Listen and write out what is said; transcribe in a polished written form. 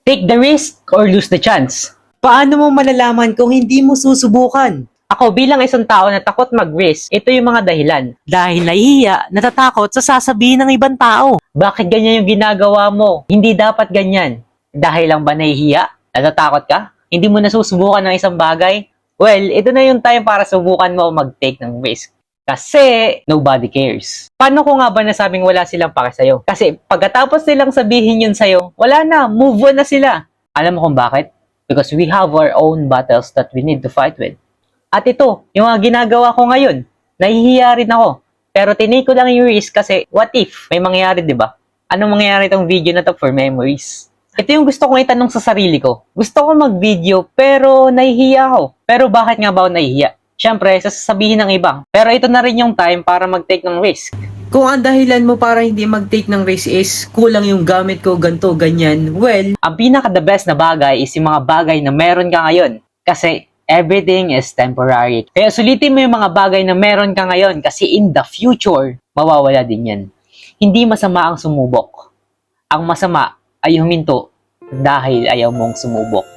Take the risk or lose the chance. Paano mo malalaman kung hindi mo susubukan? Ako bilang isang tao na takot mag-risk, ito yung mga dahilan. Dahil nahihiya, natatakot sa sasabihin ng ibang tao. Bakit ganyan yung ginagawa mo? Hindi dapat ganyan. Dahil lang ba nahihiya? Natatakot ka? Hindi mo nasusubukan ng isang bagay? Well, ito na yung time para subukan mo mag-take ng risk. Kasi nobody cares. Paano ko nga ba nasabing wala silang pake sa'yo? Kasi pagkatapos nilang sabihin yun sa'yo, wala na, move on na sila. Alam mo kung bakit? Because we have our own battles that we need to fight with. At ito, yung mga ginagawa ko ngayon, nahihiya rin ako. Pero tinake ko lang yung risk kasi what if may mangyayari, di ba? Anong mangyayari itong video na to for memories? Ito yung gusto kong itanong sa sarili ko. Gusto ko mag-video pero nahihiya ako. Pero bakit nga ba ako nahihiya? Siyempre, sasabihin ng iba. Pero ito na rin yung time para mag-take ng risk. Kung ang dahilan mo para hindi mag-take ng risk is kulang yung gamit ko, ganto, ganyan, well, Ang pinaka-the best na bagay is yung mga bagay na meron ka ngayon. Kasi everything is temporary. Kaya sulitin mo yung mga bagay na meron ka ngayon kasi in the future, mawawala din yan. Hindi masama ang sumubok. Ang masama ay huminto dahil ayaw mong sumubok.